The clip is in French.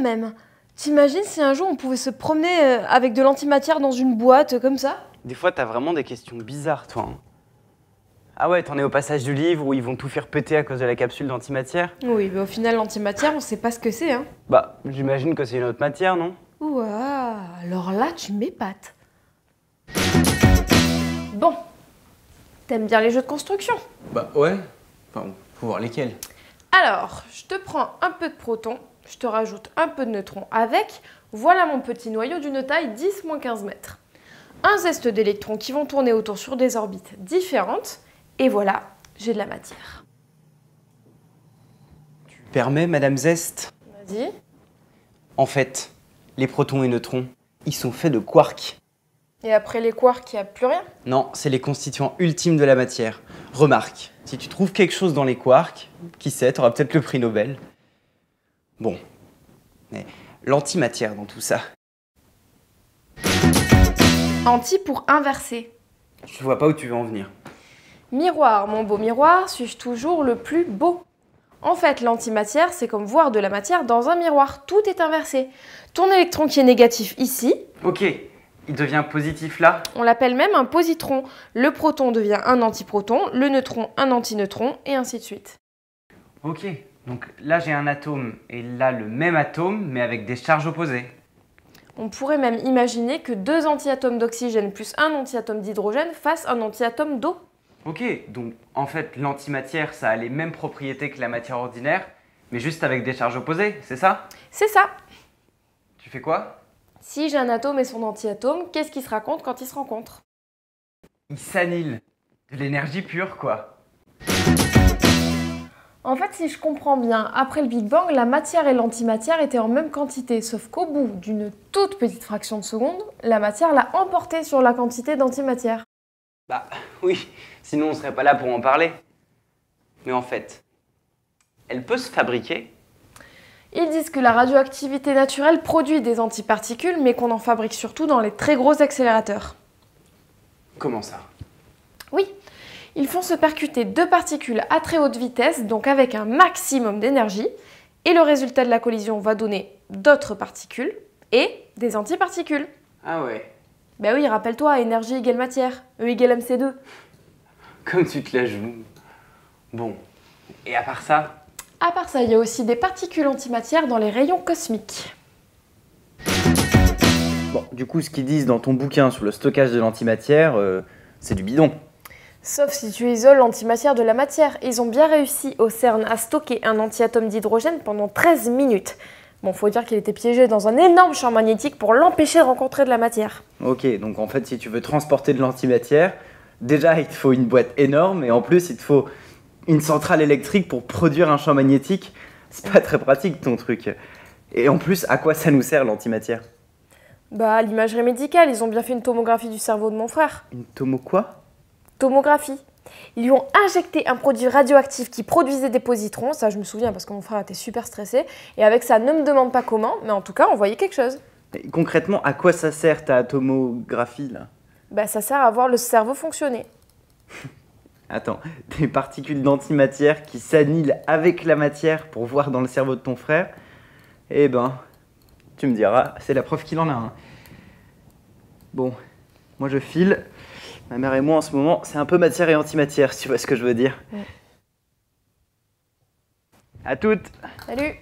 même. T'imagines si un jour on pouvait se promener avec de l'antimatière dans une boîte comme ça? Des fois, t'as vraiment des questions bizarres, toi. Hein. Ah ouais, t'en es au passage du livre où ils vont tout faire péter à cause de la capsule d'antimatière? Oui, mais au final, l'antimatière, on sait pas ce que c'est, hein. Bah, j'imagine que c'est une autre matière, non? Ouah, alors là, tu m'épates. Bon, t'aimes bien les jeux de construction? Bah ouais. Enfin, faut voir lesquels. Alors, je te prends un peu de protons, je te rajoute un peu de neutrons avec, voilà mon petit noyau d'une taille 10-15 mètres. Un zeste d'électrons qui vont tourner autour sur des orbites différentes, et voilà, j'ai de la matière. Permets, Madame Zest? Vas-y. En fait, les protons et neutrons, ils sont faits de quarks. Et après les quarks, il n'y a plus rien? Non, c'est les constituants ultimes de la matière. Remarque, si tu trouves quelque chose dans les quarks, qui sait, t'auras peut-être le prix Nobel. Bon, mais l'antimatière dans tout ça, Anti pour inverser. je vois pas où tu veux en venir. Miroir, mon beau miroir, suis-je toujours le plus beau? En fait, l'antimatière, c'est comme voir de la matière dans un miroir. Tout est inversé. Ton électron qui est négatif ici, Ok, il devient positif là? on l'appelle même un positron. Le proton devient un antiproton, le neutron un antineutron, et ainsi de suite. Ok, donc là j'ai un atome et là le même atome mais avec des charges opposées. On pourrait même imaginer que deux antiatomes d'oxygène plus un antiatome d'hydrogène fassent un antiatome d'eau. Ok, donc en fait l'antimatière ça a les mêmes propriétés que la matière ordinaire mais juste avec des charges opposées, c'est ça? C'est ça. Tu fais quoi? Si j'ai un atome et son antiatome, qu'est-ce qui se raconte quand ils se rencontrent? Ils s'annihilent. De l'énergie pure quoi. En fait, si je comprends bien, après le Big Bang, la matière et l'antimatière étaient en même quantité, sauf qu'au bout d'une toute petite fraction de seconde, la matière l'a emporté sur la quantité d'antimatière. Bah oui, sinon on serait pas là pour en parler. Mais en fait, elle peut se fabriquer. Ils disent que la radioactivité naturelle produit des antiparticules, mais qu'on en fabrique surtout dans les très gros accélérateurs. Comment ça? Oui, ils font se percuter deux particules à très haute vitesse, donc avec un maximum d'énergie, et le résultat de la collision va donner d'autres particules et des antiparticules. Ah ouais, Ben oui, rappelle-toi, énergie égale matière, E égale mc2. comme tu te la joues. Bon, et à part ça? À part ça, il y a aussi des particules antimatière dans les rayons cosmiques. Bon, du coup, ce qu'ils disent dans ton bouquin sur le stockage de l'antimatière, c'est du bidon. Sauf si tu isoles l'antimatière de la matière. Ils ont bien réussi au CERN à stocker un antiatome d'hydrogène pendant 13 minutes. Bon, faut dire qu'il était piégé dans un énorme champ magnétique pour l'empêcher de rencontrer de la matière. Ok, donc en fait, si tu veux transporter de l'antimatière, déjà il te faut une boîte énorme et en plus il te faut une centrale électrique pour produire un champ magnétique. C'est pas très pratique ton truc. Et en plus, à quoi ça nous sert l'antimatière? Bah, l'imagerie médicale, ils ont bien fait une tomographie du cerveau de mon frère. Une tomo quoi? Tomographie. Ils lui ont injecté un produit radioactif qui produisait des positrons, ça je me souviens parce que mon frère était super stressé, et avec ça, ne me demande pas comment, mais en tout cas, on voyait quelque chose. Et concrètement, à quoi ça sert ta tomographie là? Bah, ça sert à voir le cerveau fonctionner. Attends, des particules d'antimatière qui s'annihilent avec la matière pour voir dans le cerveau de ton frère? Eh ben, tu me diras, c'est la preuve qu'il en a un. Bon, moi je file. Ma mère et moi en ce moment, c'est un peu matière et antimatière, si tu vois ce que je veux dire. Ouais. À toutes! Salut!